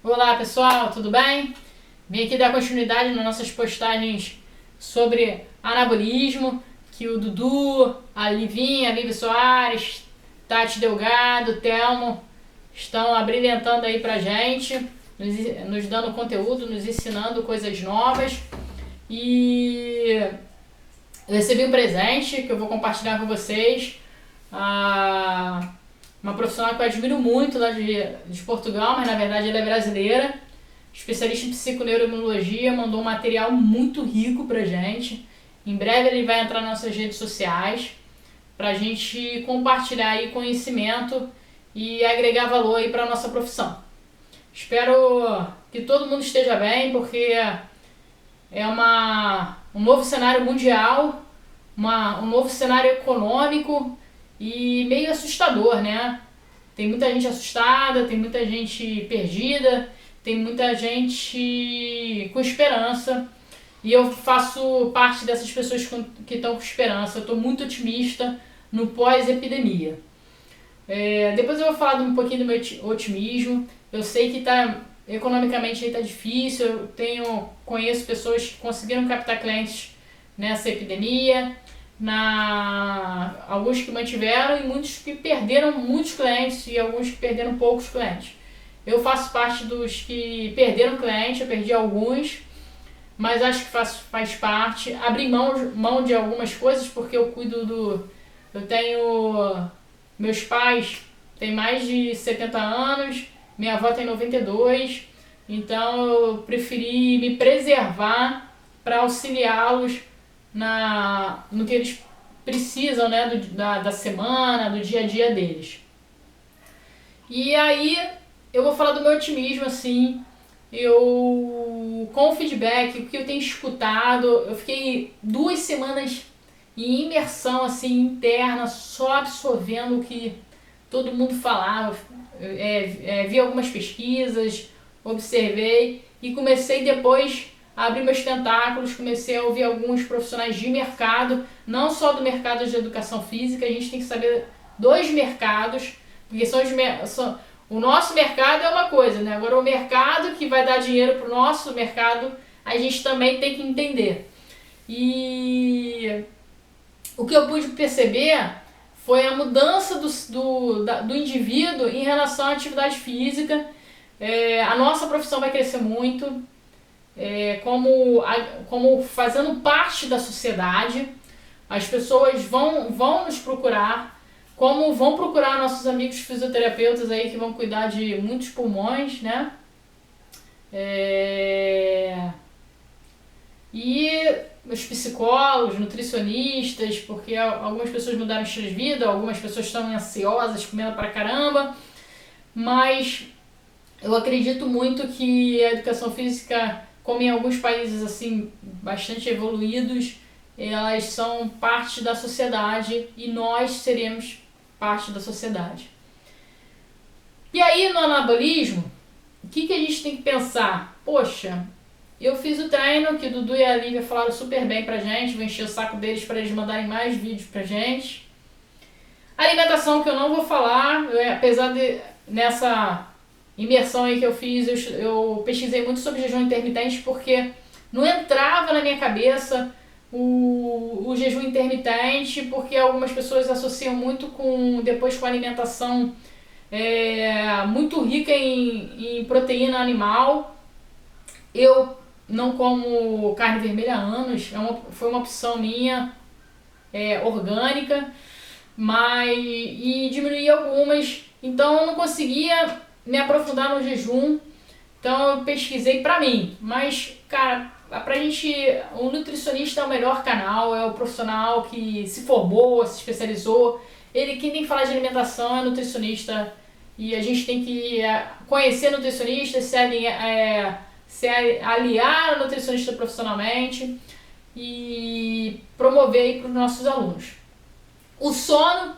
Olá pessoal, tudo bem? Vim aqui dar continuidade nas nossas postagens sobre anabolismo, que o Dudu, a Livinha, a Vivi Soares, Tati Delgado, Telmo estão abrilhantando aí pra gente, nos dando conteúdo, nos ensinando coisas novas. E eu recebi um presente que eu vou compartilhar com vocês. Uma profissional que eu admiro muito lá de Portugal, mas na verdade ela é brasileira, especialista em psiconeuroimunologia, mandou um material muito rico pra gente. Em breve ele vai entrar nas nossas redes sociais pra gente compartilhar aí conhecimento e agregar valor aí pra nossa profissão. Espero que todo mundo esteja bem, porque é um novo cenário mundial, um novo cenário econômico e meio assustador, né? Tem muita gente assustada, tem muita gente perdida, tem muita gente com esperança. E eu faço parte dessas pessoas que estão com esperança. Eu estou muito otimista no pós-epidemia. Depois eu vou falar um pouquinho do meu otimismo. Eu sei que economicamente está difícil. Conheço pessoas que conseguiram captar clientes nessa epidemia. Alguns que mantiveram e muitos que perderam muitos clientes e alguns que perderam poucos clientes. Eu faço parte dos que perderam cliente, eu perdi alguns, mas acho que faz parte. Abri mão de algumas coisas porque eu cuido Eu tenho. Meus pais têm mais de 70 anos, minha avó tem 92, então eu preferi me preservar para auxiliá-los no que eles precisam, né, da semana, do dia a dia deles. E aí eu vou falar do meu otimismo, assim, com o feedback, o que eu tenho escutado, eu fiquei 2 semanas em imersão, assim, interna, só absorvendo o que todo mundo falava. Vi algumas pesquisas, observei e comecei depois abri meus tentáculos, comecei a ouvir alguns profissionais de mercado, não só do mercado de educação física, a gente tem que saber dos mercados, porque o nosso mercado é uma coisa, né? Agora o mercado que vai dar dinheiro para o nosso mercado, a gente também tem que entender. E o que eu pude perceber foi a mudança do indivíduo em relação à atividade física. A nossa profissão vai crescer muito, como fazendo parte da sociedade. As pessoas vão nos procurar, como vão procurar nossos amigos fisioterapeutas aí que vão cuidar de muitos pulmões, né? E os psicólogos, nutricionistas, porque algumas pessoas mudaram o estilo de vida, algumas pessoas estão ansiosas, comendo pra caramba, mas eu acredito muito que a educação física, como em alguns países assim bastante evoluídos, elas são parte da sociedade e nós seremos parte da sociedade. E aí no anabolismo, o que a gente tem que pensar? Poxa, eu fiz o treino que o Dudu e a Lívia falaram super bem pra gente, vou encher o saco deles para eles mandarem mais vídeos pra gente. A alimentação que eu não vou falar, apesar de nessa imersão aí que eu fiz, eu pesquisei muito sobre jejum intermitente porque não entrava na minha cabeça o jejum intermitente, porque algumas pessoas associam muito depois com alimentação muito rica em proteína animal. Eu não como carne vermelha há anos, foi uma opção minha, orgânica, e diminuí algumas, então eu não conseguia me aprofundar no jejum, então eu pesquisei pra mim, mas cara, o nutricionista é o melhor canal, é o profissional que se formou, se especializou, quem tem que falar de alimentação é nutricionista, e a gente tem que conhecer nutricionista, se aliar ao nutricionista profissionalmente e promover aí para os nossos alunos. O sono,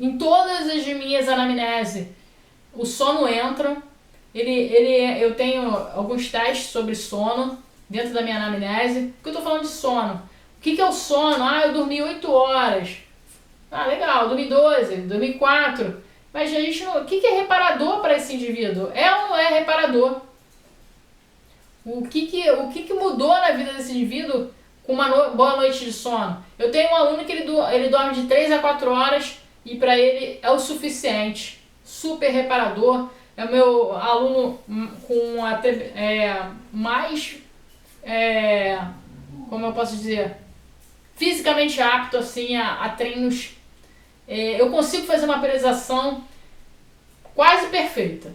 em todas as minhas anamneses, o sono entra. Eu tenho alguns testes sobre sono dentro da minha anamnese. Por que eu estou falando de sono? O que é o sono? Eu dormi 8 horas. Legal, dormi 12, dormi 4. Mas a gente não, o que é reparador para esse indivíduo? É ou não é reparador. O que mudou na vida desse indivíduo com uma boa noite de sono? Eu tenho um aluno que ele dorme de 3 a 4 horas e para ele é o suficiente. Super reparador. É o meu aluno com até mais, como eu posso dizer, fisicamente apto assim, a treinos. Eu consigo fazer uma periodização quase perfeita.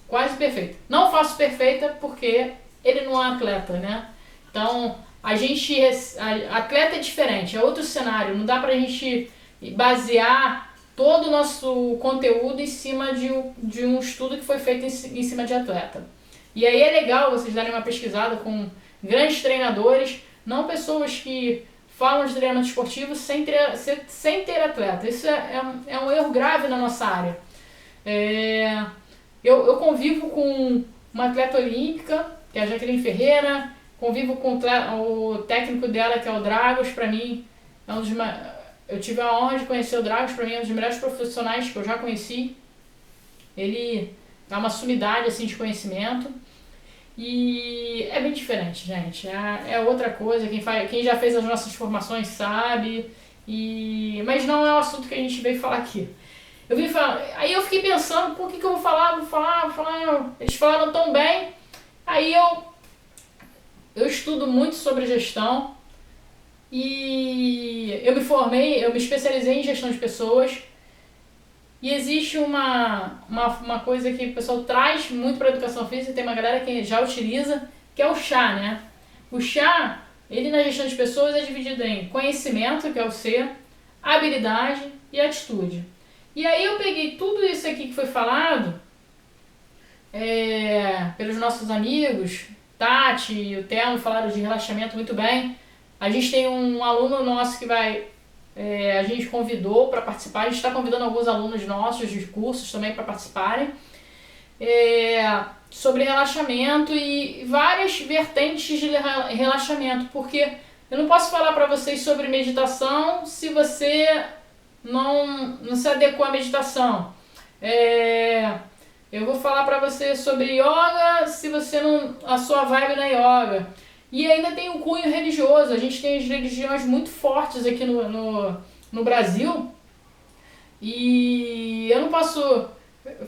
Quase perfeita. Não faço perfeita porque ele não é atleta, né? Então, atleta é diferente, é outro cenário. Não dá pra gente basear todo o nosso conteúdo em cima de um estudo que foi feito em cima de atleta. E aí é legal vocês darem uma pesquisada com grandes treinadores, não pessoas que falam de treinamento esportivo sem ter atleta. Isso é um erro grave na nossa área. Eu convivo com uma atleta olímpica, que é a Jaqueline Ferreira, convivo com o técnico dela, que é o Dragos. Para mim, eu tive a honra de conhecer o Dragos, para mim é um dos melhores profissionais que eu já conheci. Ele é uma sumidade assim, de conhecimento. E é bem diferente, gente. É outra coisa. Quem já fez as nossas formações sabe. Mas não é o assunto que a gente veio falar aqui. Aí eu fiquei pensando, por que eu vou falar? Vou falar. Eles falaram tão bem. Aí eu estudo muito sobre gestão. E eu me especializei em gestão de pessoas. E existe uma coisa que o pessoal traz muito para a educação física, tem uma galera que já utiliza, que é o chá, né? O chá, ele na gestão de pessoas é dividido em conhecimento, que é o C, habilidade e atitude. E aí eu peguei tudo isso aqui que foi falado pelos nossos amigos, Tati e o Telmo falaram de relaxamento muito bem. A gente tem um aluno nosso que a gente convidou para participar, a gente está convidando alguns alunos nossos de cursos também para participarem, sobre relaxamento e várias vertentes de relaxamento, porque eu não posso falar para vocês sobre meditação se você não se adequou à meditação. Eu vou falar para você sobre yoga se você a sua vibe não é yoga. E ainda tem o cunho religioso. A gente tem as religiões muito fortes aqui no Brasil. E eu não posso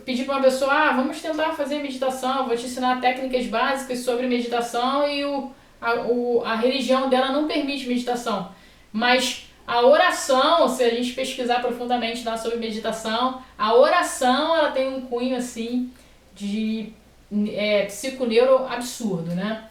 pedir para uma pessoa, vamos tentar fazer meditação, vou te ensinar técnicas básicas sobre meditação e a religião dela não permite meditação. Mas a oração, se a gente pesquisar profundamente lá sobre meditação, a oração ela tem um cunho assim de psiconeuro absurdo, né?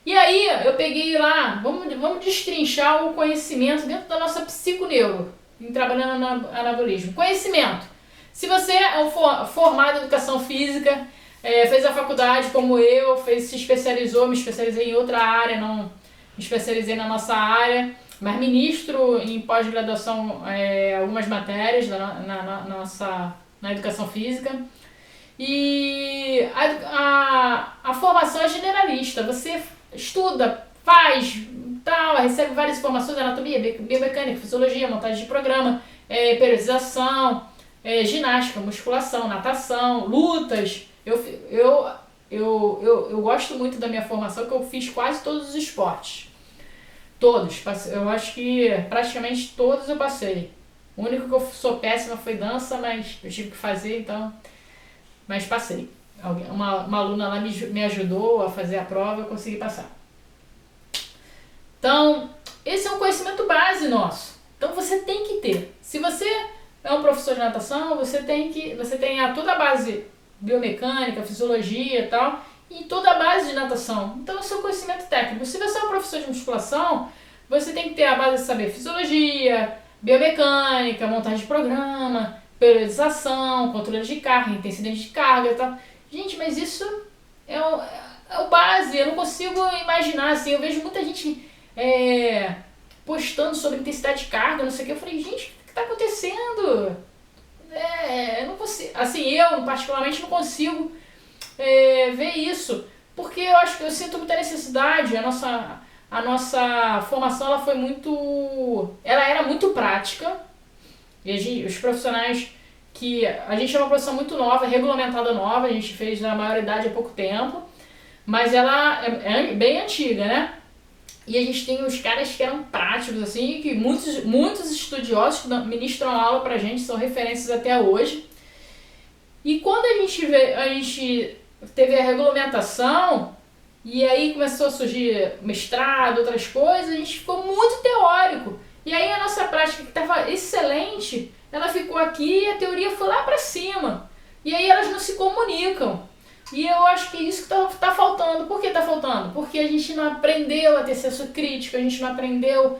E aí eu peguei lá, vamos destrinchar o conhecimento dentro da nossa psiconeuro, trabalhando no anabolismo. Conhecimento. Se você é formado em educação física, fez a faculdade como eu, se especializou, me especializei em outra área, não me especializei na nossa área, mas ministro em pós-graduação algumas matérias na educação física. E a formação é generalista, você estuda, faz, recebe várias informações, anatomia, biomecânica, fisiologia, montagem de programa, periodização, ginástica, musculação, natação, lutas. Eu gosto muito da minha formação, que eu fiz quase todos os esportes. Todos. Eu acho que praticamente todos eu passei. O único que eu sou péssima foi dança, mas eu tive que fazer, então... Mas passei. Uma aluna lá me ajudou a fazer a prova e eu consegui passar. Então, esse é um conhecimento base nosso. Então você tem que ter. Se você é um professor de natação, você tem toda a base biomecânica, fisiologia e tal, e toda a base de natação. Então, esse é o conhecimento técnico. Se você é um professor de musculação, você tem que ter a base de saber fisiologia, biomecânica, montagem de programa, periodização, controle de carga, intensidade de carga e tal. Gente, mas isso é o base. Eu não consigo imaginar, assim, eu vejo muita gente postando sobre intensidade de carga, não sei o que. Eu falei, gente, o que está acontecendo? Eu não consigo, assim, eu particularmente não consigo ver isso, porque eu sinto muita necessidade. A nossa formação ela era muito prática, e os profissionais que a gente é uma profissão muito nova, regulamentada nova, a gente fez na maioridade há pouco tempo, mas ela é bem antiga, né? E a gente tem os caras que eram práticos, assim, que muitos estudiosos que ministram aula pra gente, são referências até hoje. E quando a gente teve a regulamentação, e aí começou a surgir mestrado, outras coisas, a gente ficou muito teórico. E aí a nossa prática, que estava excelente, ela ficou aqui e a teoria foi lá pra cima. E aí elas não se comunicam. E eu acho que é isso que tá faltando. Por que tá faltando? Porque a gente não aprendeu a ter senso crítico, a gente não aprendeu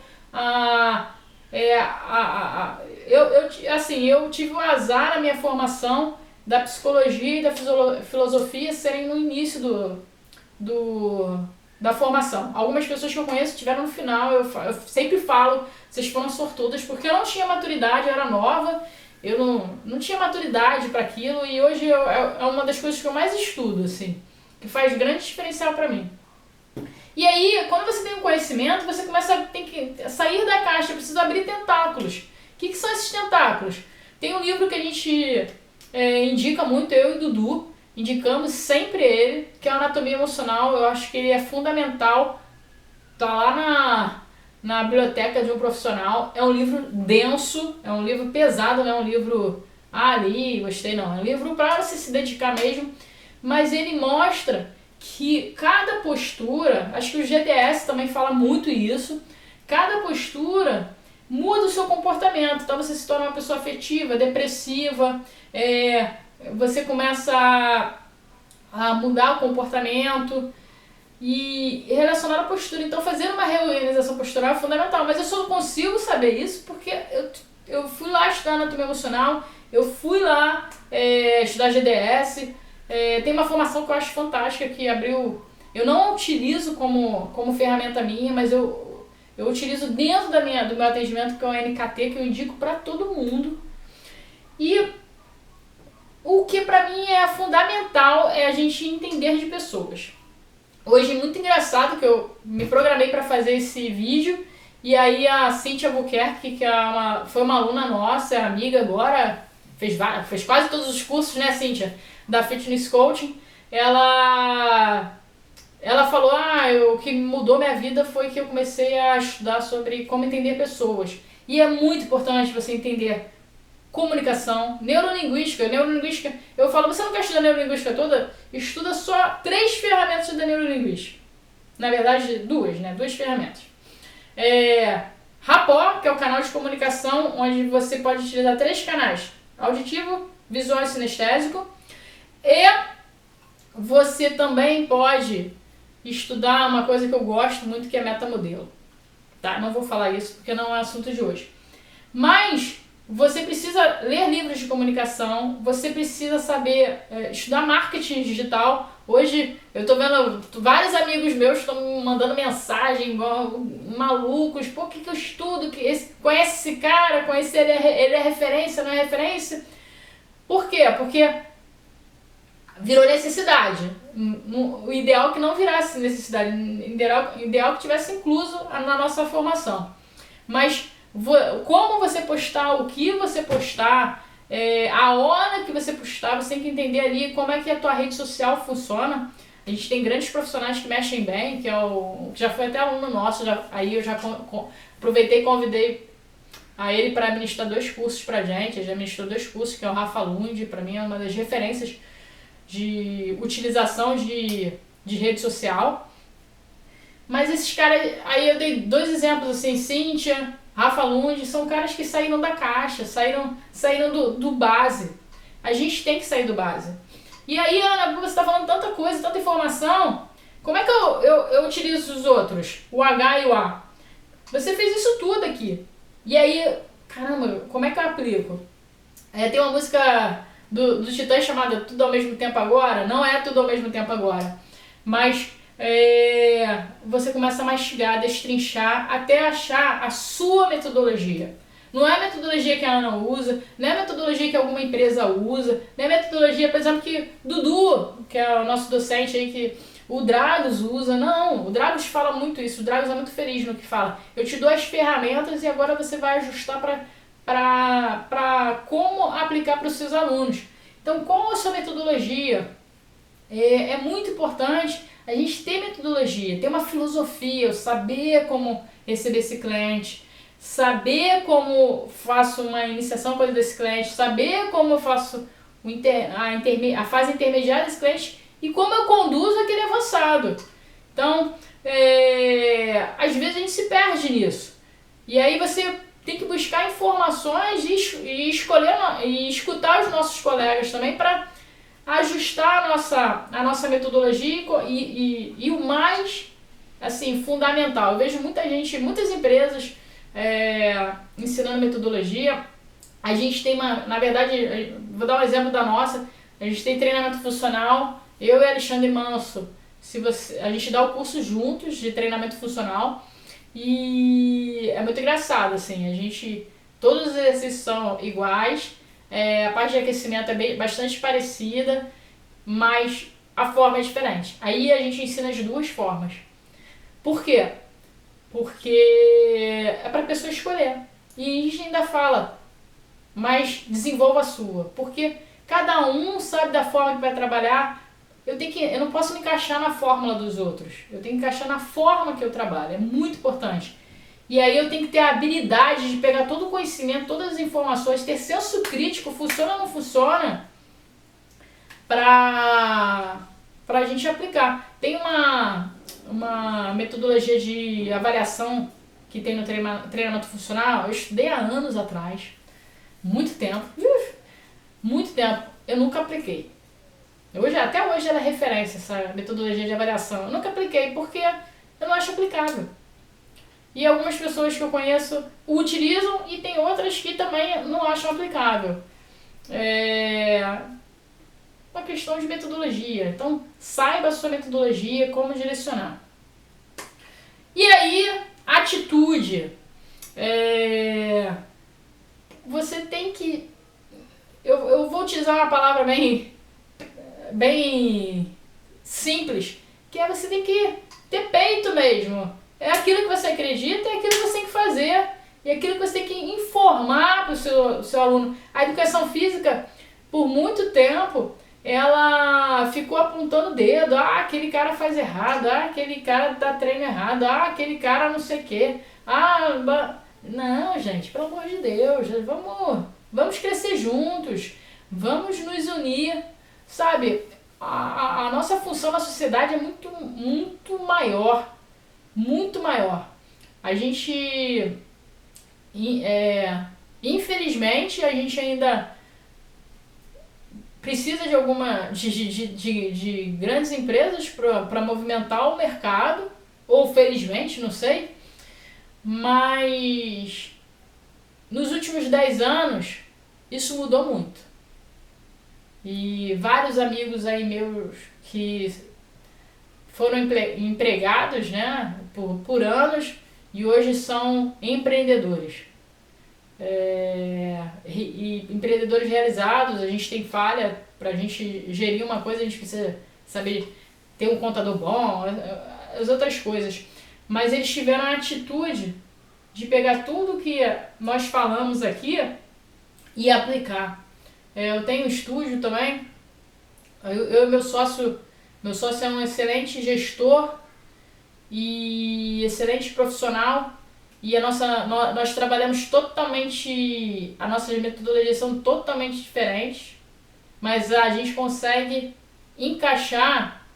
eu tive o azar na minha formação da psicologia e da filosofia serem no início da formação. Algumas pessoas que eu conheço tiveram no final, eu sempre falo, vocês foram sortudas, porque eu não tinha maturidade, eu era nova, eu não tinha maturidade para aquilo, e hoje é uma das coisas que eu mais estudo, assim, que faz grande diferencial para mim. E aí, quando você tem um conhecimento, você tem que sair da caixa, precisa abrir tentáculos. O que são esses tentáculos? Tem um livro que a gente indica muito, eu e Dudu, indicamos sempre ele, que é a Anatomia Emocional. Eu acho que ele é fundamental, tá lá na biblioteca de um profissional. É um livro denso, é um livro pesado, não é um livro, li, gostei, não. É um livro para você se dedicar mesmo, mas ele mostra que cada postura, acho que o GDS também fala muito isso, cada postura muda o seu comportamento. Então você se torna uma pessoa afetiva, depressiva, você começa a mudar o comportamento e relacionar a postura. Então fazer uma reorganização postural é fundamental, mas eu só consigo saber isso porque eu fui lá estudar anatomia emocional, eu fui lá estudar GDS, tem uma formação que eu acho fantástica que abriu, eu não utilizo como ferramenta minha, mas eu utilizo dentro do meu atendimento, que é o NKT, que eu indico para todo mundo. E o que para mim é fundamental é a gente entender de pessoas. Hoje é muito engraçado que eu me programei para fazer esse vídeo, e aí a Cíntia Albuquerque, que foi uma aluna nossa, é amiga agora, fez quase todos os cursos, né, Cíntia, da Fitness Coaching, ela falou, o que mudou minha vida foi que eu comecei a estudar sobre como entender pessoas. E é muito importante você entender comunicação, neurolinguística, eu falo, você não quer estudar neurolinguística toda? Estuda só 3 ferramentas da neurolinguística. Na verdade, 2 ferramentas. Rapport, que é o canal de comunicação, onde você pode utilizar 3 canais, auditivo, visual e sinestésico. E você também pode estudar uma coisa que eu gosto muito, que é metamodelo. Tá? Não vou falar isso porque não é assunto de hoje. Mas você precisa ler livros de comunicação, você precisa saber estudar marketing digital. Hoje eu tô vendo vários amigos meus estão me mandando mensagem igual malucos. Pô, o que eu estudo? Conhece esse cara? Conhece ele é referência, não é referência? Por quê? Porque virou necessidade. O ideal é que não virasse necessidade, o ideal é que tivesse incluso na nossa formação. Mas como você postar, o que você postar, a hora que você postar, você tem que entender ali como é que a tua rede social funciona. A gente tem grandes profissionais que mexem bem, que já foi até aluno nosso, aí eu já aproveitei e convidei a ele para ministrar 2 cursos pra gente. Ele já ministrou 2 cursos, que é o Rafa Lund, para mim é uma das referências de utilização de rede social. Mas esses caras, aí eu dei 2 exemplos assim, Cíntia, Rafa Lund, são caras que saíram da caixa, saíram do base. A gente tem que sair do base. E aí, Ana, você está falando tanta coisa, tanta informação, como é que eu utilizo os outros? O H e o A. Você fez isso tudo aqui. E aí, caramba, como é que eu aplico? Tem uma música do Titã chamada Tudo ao Mesmo Tempo Agora. Não é tudo ao mesmo tempo agora, mas você começa a mastigar, destrinchar, até achar a sua metodologia. Não é a metodologia que a Ana usa, não é a metodologia que alguma empresa usa, não é a metodologia, por exemplo, que Dudu, que é o nosso docente aí, que o Dragos usa. Não, o Dragos fala muito isso, o Dragos é muito feliz no que fala. Eu te dou as ferramentas e agora você vai ajustar para para como aplicar para os seus alunos. Então, qual a sua metodologia? É muito importante a gente ter metodologia, ter uma filosofia, saber como receber esse cliente, saber como faço uma iniciação para desse cliente, saber como eu faço a fase intermediária desse cliente e como eu conduzo aquele avançado. Então, às vezes a gente se perde nisso. E aí você tem que buscar informações e escolher e escutar os nossos colegas também para ajustar a nossa metodologia e o mais assim, fundamental. Eu vejo muitas empresas ensinando metodologia. A gente tem na verdade, vou dar um exemplo da nossa, a gente tem treinamento funcional, eu e Alexandre Manso, a gente dá o curso juntos de treinamento funcional e é muito engraçado, assim, todos os exercícios são iguais, a parte de aquecimento é bastante parecida, mas a forma é diferente. Aí a gente ensina as duas formas. Por quê? Porque é para a pessoa escolher. E a gente ainda fala, mas desenvolva a sua. Porque cada um sabe da forma que vai trabalhar. Eu não posso me encaixar na fórmula dos outros. Eu tenho que encaixar na forma que eu trabalho. É muito importante. E aí eu tenho que ter a habilidade de pegar todo o conhecimento, todas as informações, ter senso crítico, funciona ou não funciona, para a gente aplicar. Tem uma metodologia de avaliação que tem no treinamento funcional, eu estudei há anos atrás, muito tempo, eu nunca apliquei. Até hoje ela é referência, essa metodologia de avaliação. Eu nunca apliquei porque eu não acho aplicável. E algumas pessoas que eu conheço o utilizam e tem outras que também não acham aplicável. Uma questão de metodologia. Então, saiba a sua metodologia, como direcionar. E aí, atitude. Você tem que... Eu vou utilizar uma palavra bem simples, que você tem que ter peito mesmo. É aquilo que você acredita, é aquilo que você tem que fazer. E aquilo que você tem que informar para o seu aluno. A educação física, por muito tempo, ela ficou apontando o dedo. Aquele cara faz errado. Aquele cara dá treino errado. Aquele cara não sei o quê. Não, gente, pelo amor de Deus. Vamos crescer juntos. Vamos nos unir. Sabe, a nossa função na sociedade é muito, muito maior. Muito maior. A gente... infelizmente, a gente ainda precisa de grandes empresas para movimentar o mercado, ou felizmente, não sei, mas nos últimos 10 anos isso mudou muito. E vários amigos aí meus que foram empregados, né, por anos e hoje são empreendedores. E empreendedores realizados, a gente tem falha, para a gente gerir uma coisa, a gente precisa saber ter um contador bom, as outras coisas. Mas eles tiveram a atitude de pegar tudo que nós falamos aqui e aplicar. Eu tenho um estúdio também, eu e meu sócio é um excelente gestor e excelente profissional. E nós trabalhamos totalmente, as nossas metodologias são totalmente diferentes, mas a gente consegue encaixar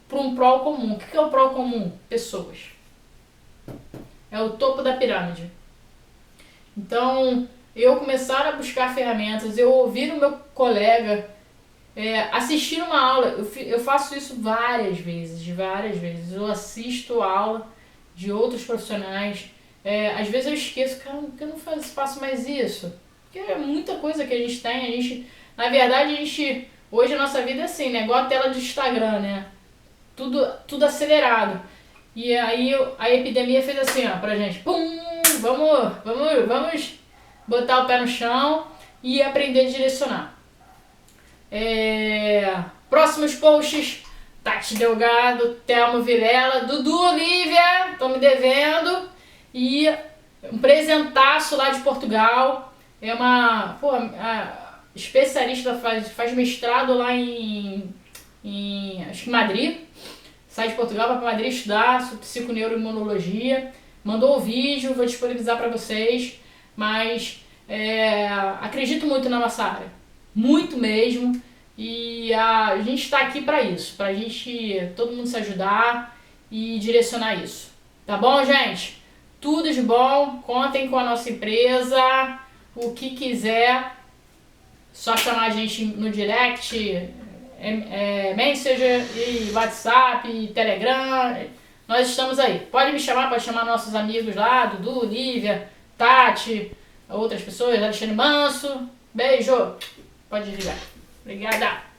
para um prol comum. O que é o prol comum? Pessoas. É o topo da pirâmide. Então, eu começar a buscar ferramentas, eu ouvir o meu colega, assistir uma aula, eu faço isso várias vezes. Eu assisto aula de outros profissionais. Às vezes eu esqueço, cara, que eu não faço mais isso. Porque é muita coisa que a gente tem. Na verdade, hoje a nossa vida é assim, né? Igual a tela de Instagram, né? Tudo acelerado. E aí a epidemia fez assim, ó, pra gente. Pum! Vamos botar o pé no chão e aprender a direcionar. Próximos posts... Tati Delgado, Thelmo Vilela, Dudu Olívia, estão me devendo. E Um presentaço lá de Portugal. É uma especialista, faz mestrado lá acho que Madrid. Sai de Portugal, vai para Madrid estudar sobre psiconeuroimunologia. Mandou o vídeo, vou disponibilizar para vocês. Mas acredito muito na nossa área. Muito mesmo. E a gente está aqui para isso. Para a gente, todo mundo se ajudar e direcionar isso. Tá bom, gente? Tudo de bom. Contem com a nossa empresa. O que quiser, só chamar a gente no direct, Messenger, e WhatsApp, e Telegram. Nós estamos aí. Pode me chamar, pode chamar nossos amigos lá, Dudu, Lívia, Tati, outras pessoas, Alexandre Manso. Beijo. Pode desligar. Obrigada.